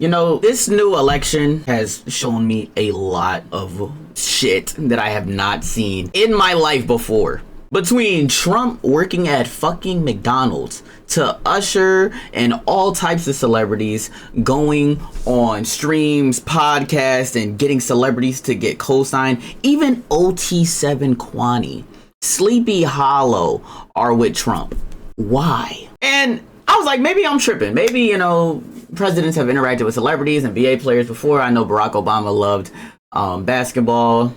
You know, this new election has shown me a lot of shit that I have not seen in my life before. Between Trump working at fucking McDonald's to Usher and all types of celebrities going on streams, podcasts, and getting celebrities to get co-signed, even OT7 Kwani, Sleepy Hollow are with Trump. Why? And I was like, maybe I'm tripping. Maybe, you know, presidents have interacted with celebrities and NBA players before. I know Barack Obama loved basketball,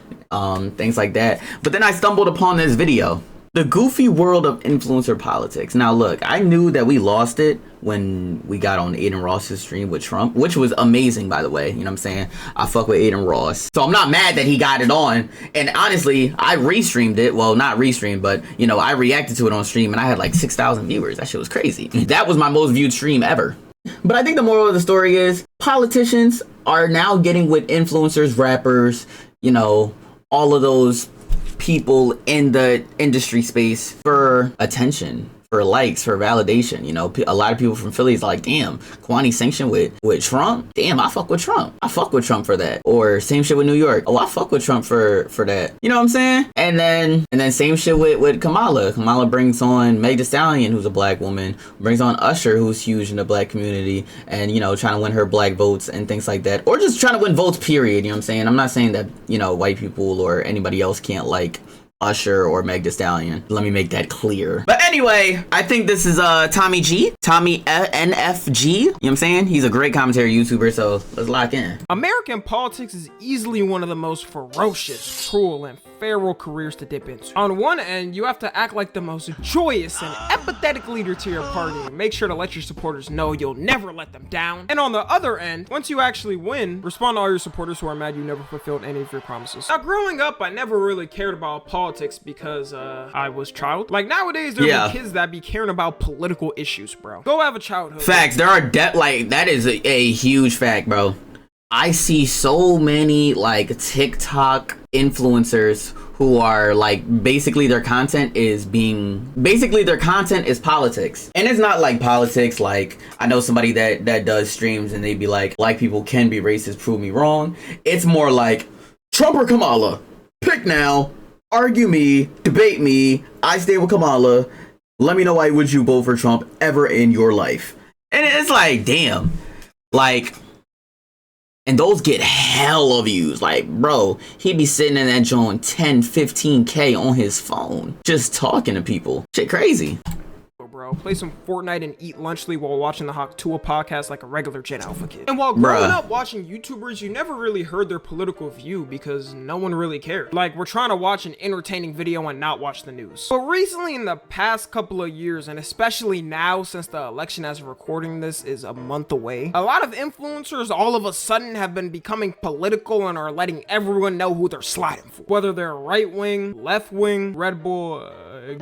things like that. But then I stumbled upon this video. The goofy world of influencer politics. Now look, I knew that we lost it when we got on Aiden Ross's stream with Trump, which was amazing, by the way. You know what I'm saying? I fuck with Aiden Ross. So I'm not mad that he got it on. And honestly, I restreamed it. Well, not restreamed, but you know, I reacted to it on stream and I had like 6,000 viewers. That shit was crazy. That was my most viewed stream ever. But I think the moral of the story is politicians are now getting with influencers, rappers, you know, all of those people in the industry space for attention, for likes, for validation. You know, a lot of people from Philly is like, damn, Kwani sanctioned with Trump. Damn, I fuck with Trump. I fuck with Trump for that. Or same shit with New York. Oh, I fuck with Trump for that. You know what I'm saying? And then same shit with Kamala. Kamala brings on Meg Thee Stallion, who's a black woman, brings on Usher, who's huge in the black community, and you know, trying to win her black votes and things like that. Or just trying to win votes, period. You know what I'm saying? I'm not saying that, you know, white people or anybody else can't like Usher or Meg Thee Stallion. Let me make that clear. But anyway, I think this is Tommy NFG. You know what I'm saying? He's a great commentary YouTuber, so let's lock in. American politics is easily one of the most ferocious, cruel, and feral careers to dip into. On one end, you have to act like the most joyous and empathetic leader to your party and make sure to let your supporters know you'll never let them down. And on the other end, once you actually win, respond to all your supporters who are mad you never fulfilled any of your promises. Now, growing up, I never really cared about politics because I was child. Like nowadays, there are kids that be caring about political issues, bro. Go have a childhood. Facts. There are like that is a huge fact, bro. I see so many like TikTok influencers who are like basically their content is politics. And it's not like politics like I know somebody that does streams and they be like, black people can be racist, prove me wrong. It's more like Trump or Kamala. Pick now. Argue me, debate me, I stay with Kamala, let me know why would you vote for Trump ever in your life. And it's like, damn, like, and those get hella views. Like, bro, he be sitting in that joint 10, 15K on his phone, just talking to people. Shit crazy. Bro, play some Fortnite and eat lunchly while watching the Hawk Tua podcast like a regular Gen Alpha kid. And while growing up watching YouTubers, you never really heard their political view because no one really cared. Like, we're trying to watch an entertaining video and not watch the news. But recently, in the past couple of years, and especially now since the election as of recording this is a month away, a lot of influencers all of a sudden have been becoming political and are letting everyone know who they're sliding for. Whether they're right-wing, left-wing, Red Bull,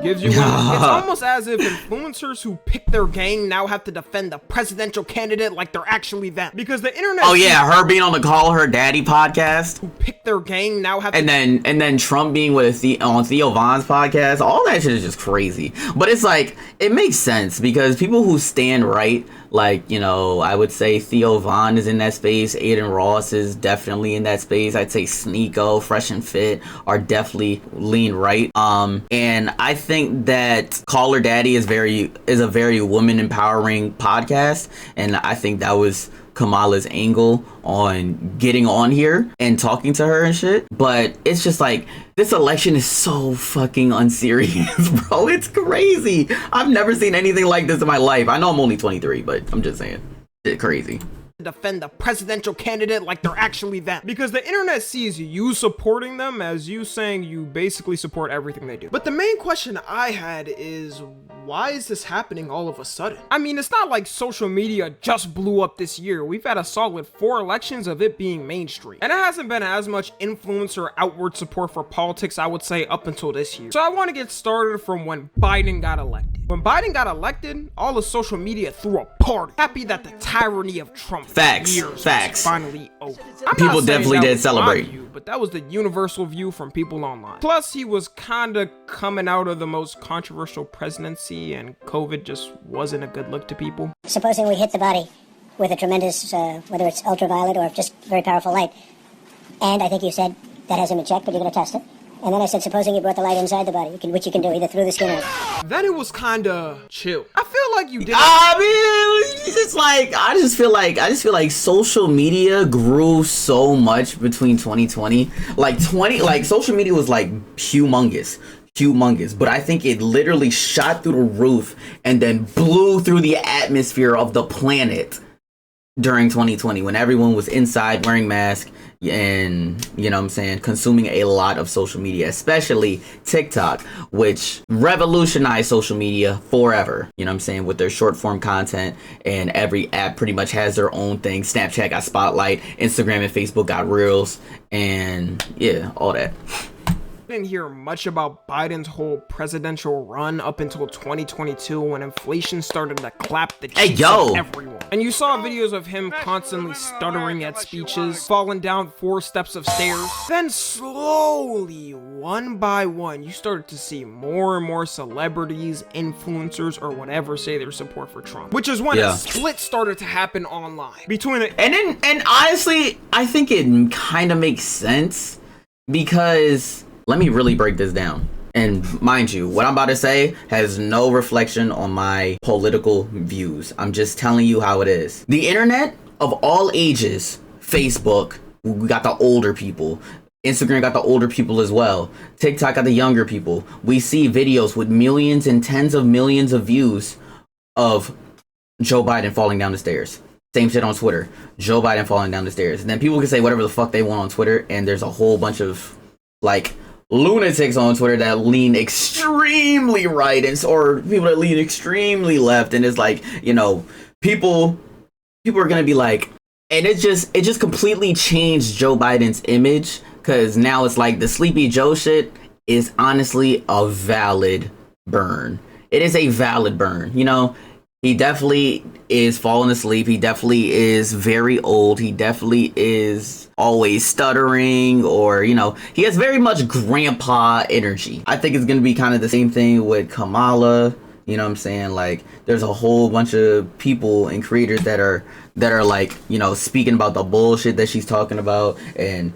gives you it's almost as if influencers who pick their gang now have to defend the presidential candidate like they're actually them, because the internet her being on the Call Her Daddy podcast, who pick their gang now have and then Trump being with on Theo Von's podcast. All that shit is just crazy, but it's like it makes sense because people who stand right, like, you know, I would say Theo Von is in that space, Aiden Ross is definitely in that space, I'd say Sneeko, Fresh and Fit are definitely lean right. And I think that Call Her Daddy is a very woman empowering podcast, and I think that was Kamala's angle on getting on here and talking to her and shit. But it's just like, this election is so fucking unserious, bro. It's crazy. I've never seen anything like this in my life. I know I'm only 23, but I'm just saying, it's crazy. Defend the presidential candidate like they're actually them, because the internet sees you supporting them as you saying you basically support everything they do. But the main question I had is, why is this happening all of a sudden? I mean, it's not like social media just blew up this year. We've had a solid 4 elections of it being mainstream, and it hasn't been as much influence or outward support for politics, I would say, up until this year. So I want to get started from when Biden got elected. When Biden got elected, all of social media threw a party, happy that the tyranny of Trump Facts. finally over. People definitely did celebrate. But that was the universal view from people online. Plus, he was kinda coming out of the most controversial presidency, and COVID just wasn't a good look to people. Supposing we hit the body with a tremendous, whether it's ultraviolet or just very powerful light. And I think you said that has him in check, but you're going to test it. And then I said, supposing you brought the light inside the body, which you can do either through the skin or... Then it was kinda chill. I feel like you did. I mean, it's just like I just feel like social media grew so much between 2020. Like social media was like humongous, but I think it literally shot through the roof and then blew through the atmosphere of the planet during 2020 when everyone was inside wearing masks and, you know what I'm saying, consuming a lot of social media, especially TikTok, which revolutionized social media forever, you know what I'm saying, with their short form content, and every app pretty much has their own thing. Snapchat got Spotlight, Instagram and Facebook got Reels, and yeah, all that. Didn't hear much about Biden's whole presidential run up until 2022 when inflation started to clap the cheeks of everyone. And you saw videos of him constantly stuttering at speeches, falling down 4 steps of stairs. Then slowly, one by one, you started to see more and more celebrities, influencers, or whatever say their support for Trump. Which is when a split started to happen online between it. And honestly, I think it kind of makes sense because let me really break this down. And mind you, what I'm about to say has no reflection on my political views. I'm just telling you how it is. The internet of all ages, Facebook, we got the older people. Instagram got the older people as well. TikTok got the younger people. We see videos with millions and tens of millions of views of Joe Biden falling down the stairs. Same shit on Twitter. Joe Biden falling down the stairs. And then people can say whatever the fuck they want on Twitter, and there's a whole bunch of like lunatics on Twitter that lean extremely right or people that lean extremely left, and it's like, you know, people are gonna be like, and it just completely changed Joe Biden's image, because now it's like the Sleepy Joe shit is honestly a valid burn. It is a valid burn, you know. He definitely is falling asleep. He definitely is very old. He definitely is always stuttering, or, you know, he has very much grandpa energy. I think it's going to be kind of the same thing with Kamala. You know what I'm saying? Like, there's a whole bunch of people and creators that are like, you know, speaking about the bullshit that she's talking about, and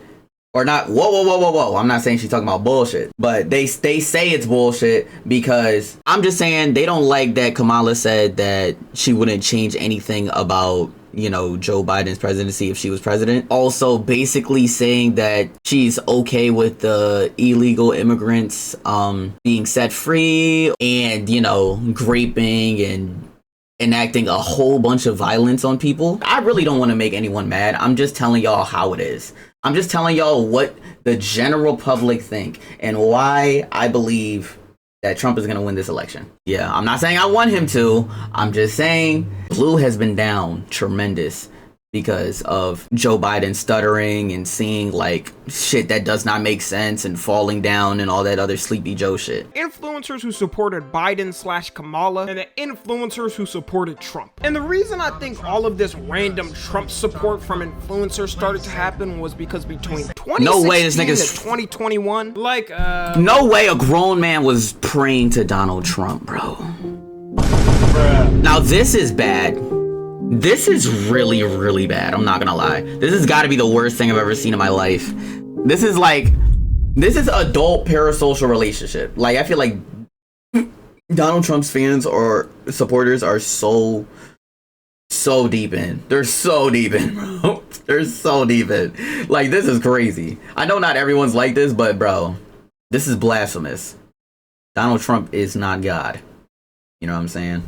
or not. Whoa. I'm not saying she's talking about bullshit, but they say it's bullshit because I'm just saying they don't like that Kamala said that she wouldn't change anything about, you know, Joe Biden's presidency if she was president. Also basically saying that she's okay with the illegal immigrants being set free, and, you know, graping and enacting a whole bunch of violence on people. I really don't want to make anyone mad. I'm just telling y'all how it is. I'm just telling y'all what the general public think and why I believe that Trump is going to win this election. Yeah, I'm not saying I want him to. I'm just saying blue has been down tremendous because of Joe Biden stuttering and seeing like shit that does not make sense and falling down and all that other Sleepy Joe shit. Influencers who supported Biden/Kamala and the influencers who supported Trump. And the reason I think all of this random Trump support from influencers started to happen was because between 2016 to 2021, like no way a grown man was praying to Donald Trump, bro. Now this is bad. This is really, really bad. I'm not gonna lie. This has got to be the worst thing I've ever seen in my life. This is adult parasocial relationship. Like, I feel like Donald Trump's fans or supporters are so deep in. They're so deep in, bro. They're so deep in. Like, this is crazy. I know not everyone's like this, but bro, this is blasphemous. Donald Trump is not God. You know what I'm saying?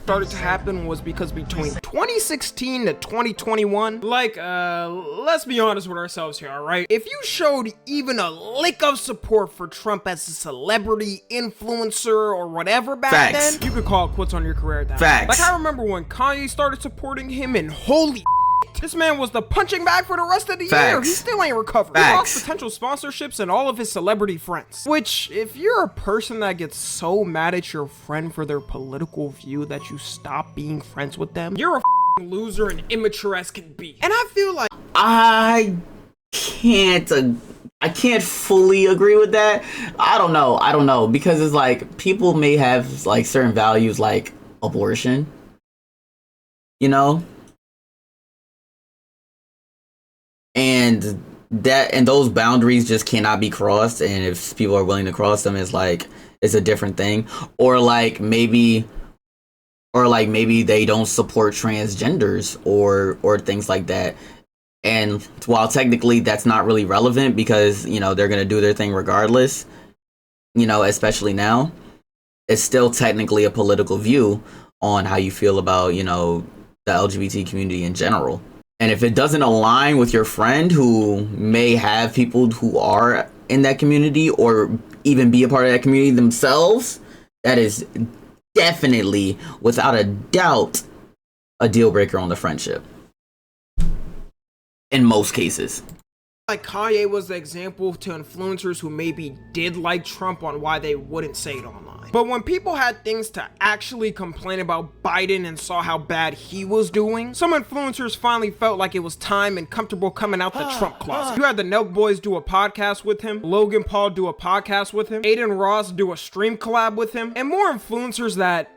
Started to happen was because between 2016 to 2021, like, let's be honest with ourselves here, all right? If you showed even a lick of support for Trump as a celebrity, influencer, or whatever back then, you could call it quits on your career at that point. Like, I remember when Kanye started supporting him, and holy this man was the punching bag for the rest of the year. He still ain't recovered. He lost potential sponsorships and all of his celebrity friends. Which, if you're a person that gets so mad at your friend for their political view that you stop being friends with them, you're a loser and immature as can be. And I feel like I can't fully agree with that. I don't know, because it's like people may have like certain values like abortion. you know? And those boundaries just cannot be crossed, and if people are willing to cross them, it's a different thing. Or maybe they don't support transgenders or things like that. And while technically that's not really relevant because, they're going to do their thing regardless, especially now, it's still technically a political view on how you feel about, the LGBT community in general. And if it doesn't align with your friend who may have people who are in that community or even be a part of that community themselves, that is definitely, without a doubt, a deal breaker on the friendship. In most cases. Like Kanye was the example to influencers who maybe did like Trump on why they wouldn't say it online. But when people had things to actually complain about Biden and saw how bad he was doing, some influencers finally felt like it was time and comfortable coming out the Trump closet. You had the Nelk Boys do a podcast with him, Logan Paul do a podcast with him, Aiden Ross do a stream collab with him, and more influencers that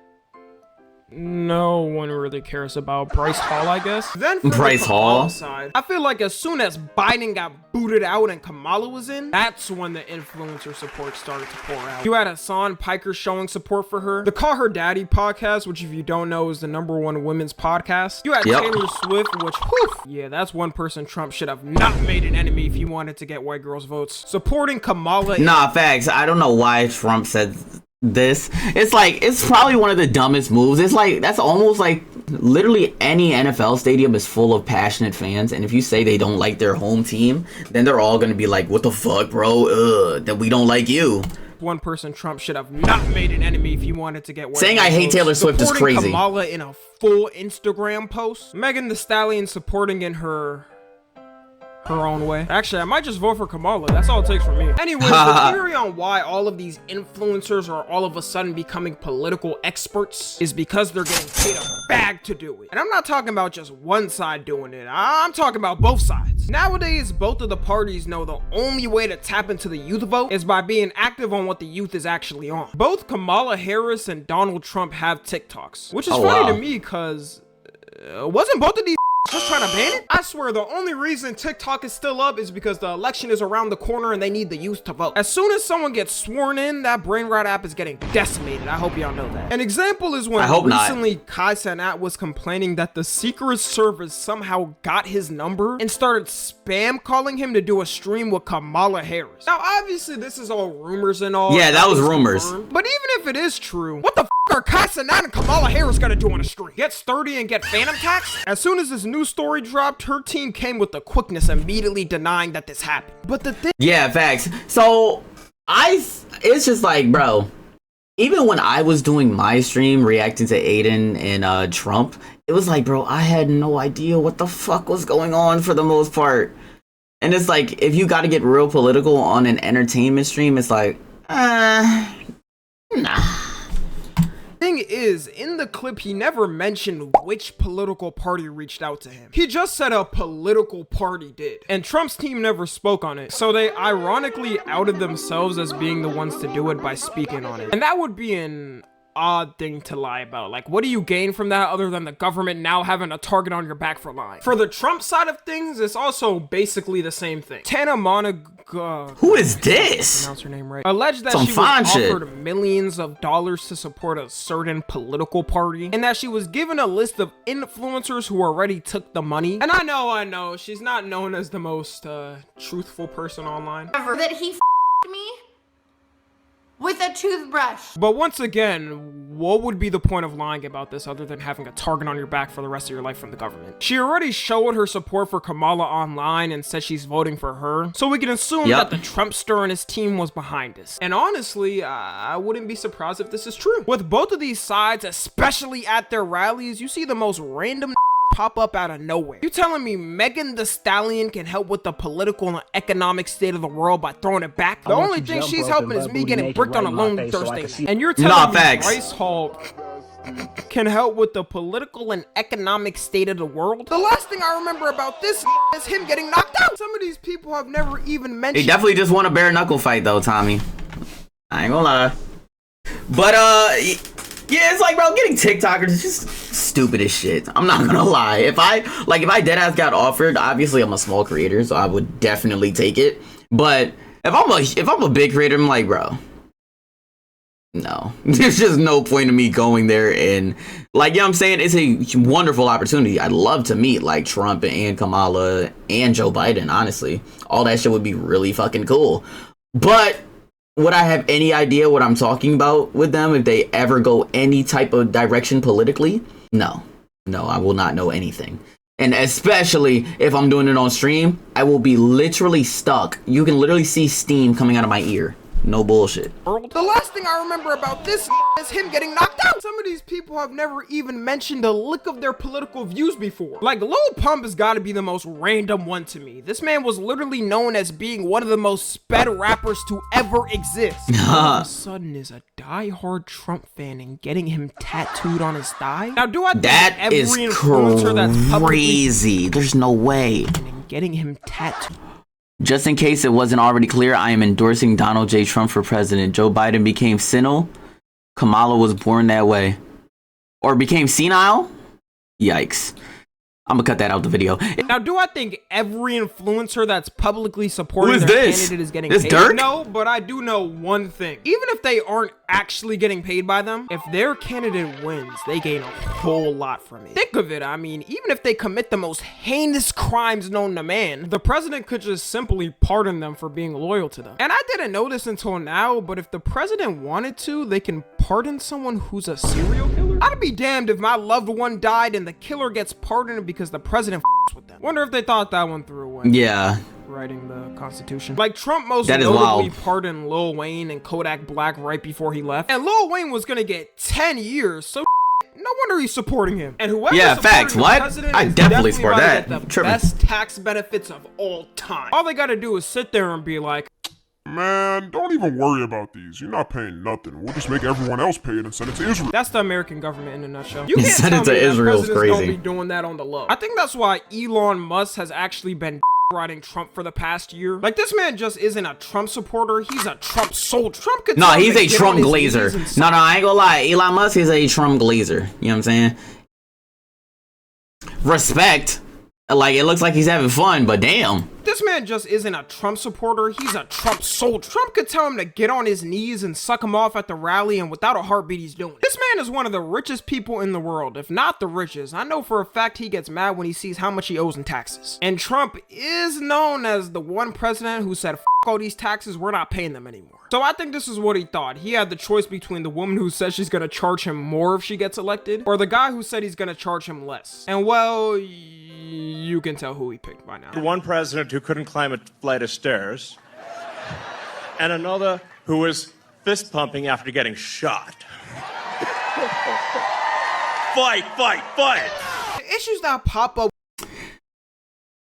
no one really cares about. Bryce Hall, I guess. Then from Bryce the Hall Kamala side, I feel like as soon as Biden got booted out and Kamala was in, that's when the influencer support started to pour out. You had Hassan Piker showing support for her. The Call Her Daddy podcast, which if you don't know is the #1 women's podcast. You had Taylor Swift, which, whew, yeah, that's one person Trump should have not made an enemy if he wanted to get white girls' votes. Supporting Kamala. Nah, facts. I don't know why Trump said this. It's probably one of the dumbest moves. That's almost like literally any NFL stadium is full of passionate fans, and if you say they don't like their home team, then they're all gonna be like, what the fuck, bro? Then we don't like you. One person Trump should have not made an enemy if he wanted to get white. Saying I hate Taylor Swift is crazy. Kamala in a full Instagram post. Megan Thee Stallion supporting in her own way. Actually, I might just vote for Kamala. That's all it takes for me. Anyways, the theory on why all of these influencers are all of a sudden becoming political experts is because they're getting paid a bag to do it. And I'm not talking about just one side doing it. I'm talking about both sides. Nowadays, both of the parties know the only way to tap into the youth vote is by being active on what the youth is actually on. Both Kamala Harris and Donald Trump have TikToks, which is funny to me because wasn't both of these just trying to ban it? I swear the only reason TikTok is still up is because the election is around the corner and they need the youth to vote. As soon as someone gets sworn in, that brain rot app is getting decimated. I hope y'all know that. An example is when recently Kai Cenat was complaining that the Secret Service somehow got his number and started spam calling him to do a stream with Kamala Harris. Now obviously this is all rumors and all. Yeah, that was rumors. Confirmed. But even if it is true, what the f are Kai Cenat and Kamala Harris gonna do on a stream? Get sturdy and get phantom tax? As soon as this news story dropped, her team came with the quickness immediately denying that this happened. But the thing— yeah, facts. So it's just like, bro, even when I was doing my stream reacting to Aiden and Trump, it was like, bro, I had no idea what the fuck was going on for the most part. And it's like, if you got to get real political on an entertainment stream, it's like, nah. Thing is, in the clip, he never mentioned which political party reached out to him. He just said a political party did, and Trump's team never spoke on it. So they ironically outed themselves as being the ones to do it by speaking on it. And that would be an odd thing to lie about. Like, what do you gain from that other than the government now having a target on your back for lying? For the Trump side of things, it's also basically the same thing. Tana Monaco— who is this? Pronounce her name right. Alleged that Some she was offered millions of dollars to support a certain political party, and that she was given a list of influencers who already took the money. And I know, she's not known as the most truthful person online. That he f***ed me with a toothbrush. But once again, what would be the point of lying about this other than having a target on your back for the rest of your life from the government? She already showed her support for Kamala online and said she's voting for her, so we can assume that the Trumpster and his team was behind this. And honestly, I wouldn't be surprised if this is true. With both of these sides, especially at their rallies, you see the most random pop up out of nowhere. You telling me Megan Thee Stallion can help with the political and economic state of the world by throwing it back? The only thing she's helping is me getting bricked on a lone Thursday night. And you're telling me Bryce Hall can help with the political and economic state of the world? The last thing I remember about this is him getting knocked out. Some of these people have never even mentioned— he definitely just won a bare knuckle fight though, Tommy. I ain't gonna lie. But Yeah, it's like, bro, getting TikTokers is just stupid as shit. I'm not gonna lie. If I deadass got offered, obviously I'm a small creator, so I would definitely take it. But if I'm a big creator, I'm like, bro, no. There's just no point in me going there and, like, you know what I'm saying? It's a wonderful opportunity. I'd love to meet, like, Trump and Kamala and Joe Biden, honestly. All that shit would be really fucking cool. But would I have any idea what I'm talking about with them if they ever go any type of direction politically? No. No, I will not know anything. And especially if I'm doing it on stream, I will be literally stuck. You can literally see steam coming out of my ear. No bullshit. The last thing I remember about this is him getting knocked out. Some of these people have never even mentioned a lick of their political views before. Like, Lil Pump has got to be the most random one to me. This man was literally known as being one of the most sped rappers to ever exist. All of a sudden is a die-hard Trump fan and getting him tattooed on his thigh? Now, do I think that every is influencer that's crazy? There's no way. And getting him tattooed. Just in case it wasn't already clear, I am endorsing Donald J. Trump for president. Joe Biden became senile. Kamala was born that way. Or became senile? Yikes. I'm gonna cut that out the video. Now, do I think every influencer that's publicly supporting their candidate is getting paid? Dirk? No, but I do know one thing. Even if they aren't actually getting paid by them, if their candidate wins, they gain a whole lot from it. Think of it, I mean, even if they commit the most heinous crimes known to man, the president could just simply pardon them for being loyal to them. And I didn't know this until now, but if the president wanted to, they can pardon someone who's a serial killer? I'd be damned if my loved one died and the killer gets pardoned because the president with them. Wonder if they thought that one through when writing the Constitution. Like, Trump most notably pardoned Lil Wayne and Kodak Black right before he left. And Lil Wayne was gonna get 10 years, so no wonder he's supporting him. And whoever facts. What? I definitely support that. The best tax benefits of all time. All they gotta do is sit there and be like, man, don't even worry about these. You're not paying nothing. We'll just make everyone else pay it and send it to Israel. That's the American government in a nutshell. You can't send tell it to me Israel that is crazy. Don't be doing that on the low. I think that's why Elon Musk has actually been riding Trump for the past year. Like, this man just isn't a Trump supporter. He's a Trump soldier. Trump could No, he's a Trump glazer. No, I ain't gonna lie. Elon Musk is a Trump glazer. You know what I'm saying? Respect. Like, it looks like he's having fun, but damn. This man just isn't a Trump supporter. He's a Trump soldier. Trump could tell him to get on his knees and suck him off at the rally, and without a heartbeat, he's doing it. This man is one of the richest people in the world, if not the richest. I know for a fact he gets mad when he sees how much he owes in taxes. And Trump is known as the one president who said, "F all these taxes, we're not paying them anymore." So I think this is what he thought. He had the choice between the woman who says she's gonna charge him more if she gets elected, or the guy who said he's gonna charge him less. And well, you can tell who he picked by now. One president who couldn't climb a flight of stairs, and another who was fist pumping after getting shot. Fight, fight, fight! The issues that pop up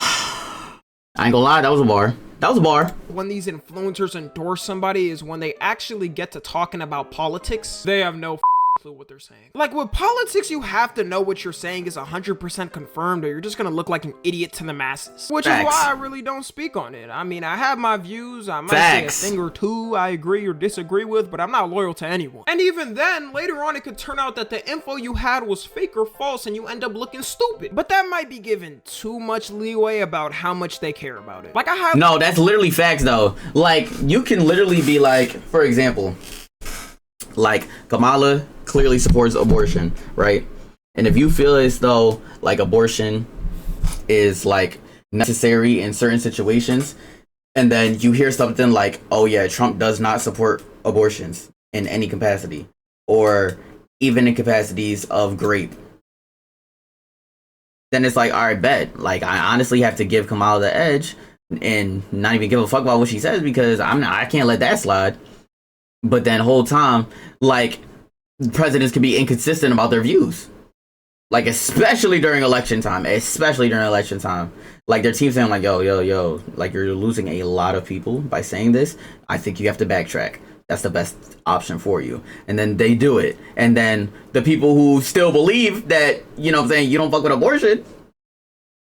I ain't gonna lie, that was a bar. That was a bar. when these influencers endorse somebody is when they actually get to talking about politics. They have no clue what they're saying. Like, with politics, you have to know what you're saying is 100% confirmed, or you're just gonna look like an idiot to the masses. Which is why I really don't speak on it. I mean, I have my views. I might say a thing or two I agree or disagree with, but I'm not loyal to anyone. And even then, later on, it could turn out that the info you had was fake or false, and you end up looking stupid. But that might be given too much leeway about how much they care about it. Like, I have— No, that's literally facts, though. Like, you can literally be like, for example, like, Kamala clearly supports abortion, right? And if you feel as though, like, abortion is, like, necessary in certain situations, and then you hear something like, oh yeah, Trump does not support abortions in any capacity, or even in capacities of grape, then it's like, all right, bet. Like, I honestly have to give Kamala the edge and not even give a fuck about what she says, because I can't let that slide. But then whole time, like, presidents can be inconsistent about their views. Like, especially during election time. Like, their team saying, like, yo, like, you're losing a lot of people by saying this. I think you have to backtrack. That's the best option for you. And then they do it. And then the people who still believe that, you know what I'm saying, you don't fuck with abortion,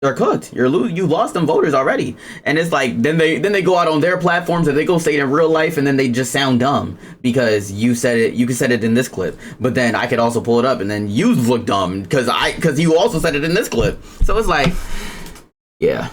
They're cooked. You lost them voters already. And it's like then they go out on their platforms and they go say it in real life and then they just sound dumb because you said it. You said it in this clip, but then I could also pull it up and then you look dumb because you also said it in this clip. So it's like, yeah.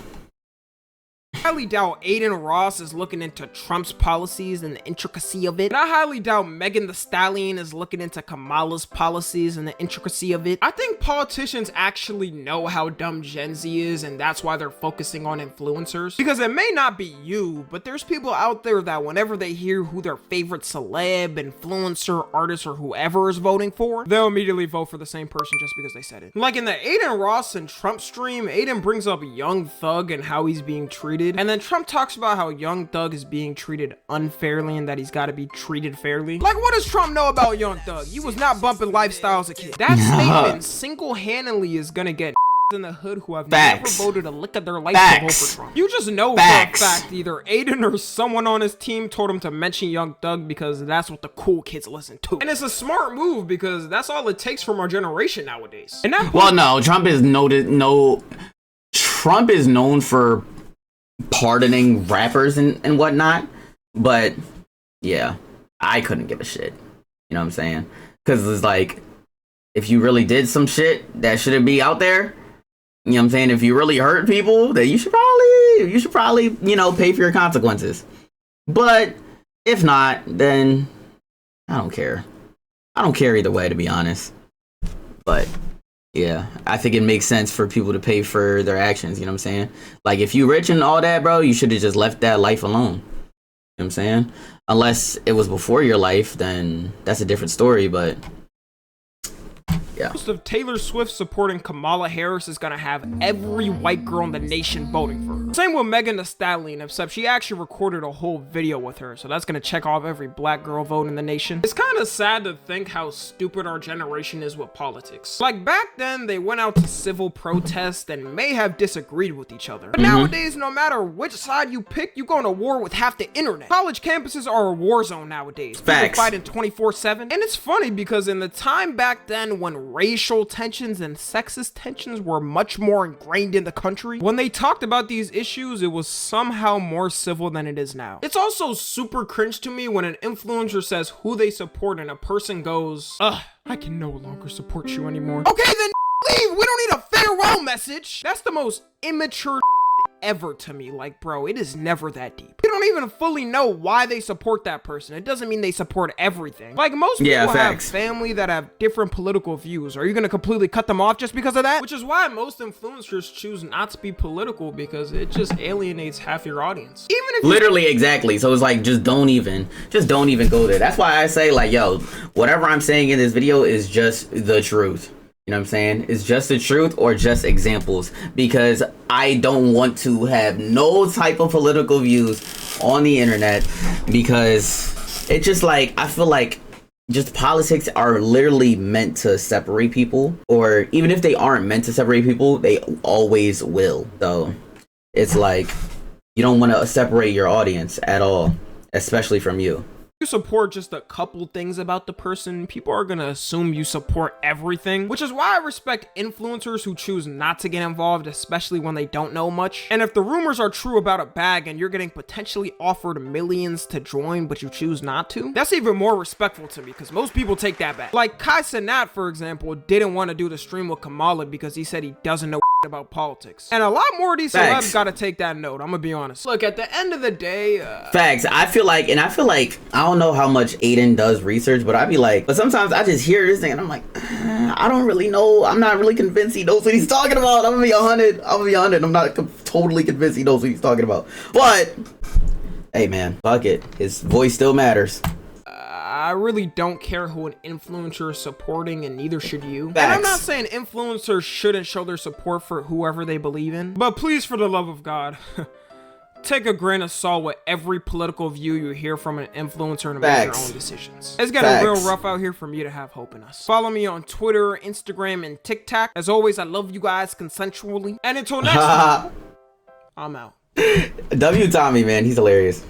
I highly doubt Aiden Ross is looking into Trump's policies and the intricacy of it. And I highly doubt Megan Thee Stallion is looking into Kamala's policies and the intricacy of it. I think politicians actually know how dumb Gen Z is, and that's why they're focusing on influencers. Because it may not be you, but there's people out there that whenever they hear who their favorite celeb, influencer, artist, or whoever is voting for, they'll immediately vote for the same person just because they said it. Like in the Aiden Ross and Trump stream, Aiden brings up Young Thug and how he's being treated. And then Trump talks about how Young Thug is being treated unfairly and that he's got to be treated fairly. Like, what does Trump know about Young Thug? He was not bumping Lifestyle as a kid. That statement single-handedly is gonna get in the hood who have never voted a lick of their life to vote for Trump. You just know for a fact either Aiden or someone on his team told him to mention Young Thug because that's what the cool kids listen to. And it's a smart move because that's all it takes from our generation nowadays. And that well, no, Trump is Trump is known for pardoning rappers and whatnot, but yeah, I couldn't give a shit. You know what I'm saying? Because it's like, if you really did some shit that shouldn't be out there, you know what I'm saying? If you really hurt people, then you should probably, you know, pay for your consequences. But if not, then I don't care. I don't care either way, to be honest. But yeah, I think it makes sense for people to pay for their actions, you know what I'm saying? Like, if you rich and all that, bro, you should have just left that life alone. You know what I'm saying? Unless it was before your life, then that's a different story, but yeah. Most of Taylor Swift supporting Kamala Harris is gonna have every white girl in the nation voting for her. Same with Megan Thee Stallion, except she actually recorded a whole video with her, so that's gonna check off every black girl vote in the nation. It's kind of sad to think how stupid our generation is with politics. Like, back then, they went out to civil protest and may have disagreed with each other. But nowadays, no matter which side you pick, you go to war with half the internet. College campuses are a war zone nowadays. People fighting 24/7. And it's funny because in the time back then when racial tensions and sexist tensions were much more ingrained in the country, when they talked about these issues, it was somehow more civil than it is now. It's also super cringe to me when an influencer says who they support and a person goes, ugh, I can no longer support you anymore. Okay, then leave. We don't need a farewell message. That's the most immature ever to me. Like, bro, it is never that deep. You don't even fully know why they support that person. It doesn't mean they support everything. Like, most people have family that have different political views. Are you gonna completely cut them off just because of that? Which is why most influencers choose not to be political, because it just alienates half your audience. Even if literally, exactly. So it's like, just don't even go there. That's why I say, like, yo, whatever I'm saying in this video is just the truth. You know what I'm saying? It's just the truth or just examples, because I don't want to have no type of political views on the internet, because it's just like, I feel like just politics are literally meant to separate people, or even if they aren't meant to separate people, they always will. So it's like, you don't want to separate your audience at all, especially from you. You support just a couple things about the person, people are gonna assume you support everything, which is why I respect influencers who choose not to get involved, especially when they don't know much. And if the rumors are true about a bag and you're getting potentially offered millions to join but you choose not to, that's even more respectful to me, because most people take that back. Like Kai Cenat, for example, didn't want to do the stream with Kamala because he said he doesn't know about politics. And a lot more of these celebs gotta take that note, I'm gonna be honest. Look, at the end of the day, facts. I feel like I don't know how much Aiden does research, but I'd be like, but sometimes I just hear this thing and I'm like, I don't really know. I'm not really convinced he knows what he's talking about. I'm gonna be 100. I'm not totally convinced he knows what he's talking about. But hey, man, fuck it. His voice still matters. I really don't care who an influencer is supporting, and neither should you. Facts. And I'm not saying influencers shouldn't show their support for whoever they believe in, but please, for the love of God, take a grain of salt with every political view you hear from an influencer and make your own decisions. It's getting real rough out here for me to have hope in us. Follow me on Twitter, Instagram, and TikTok. As always, I love you guys consensually. And until next time, I'm out. W Tommy, man, he's hilarious.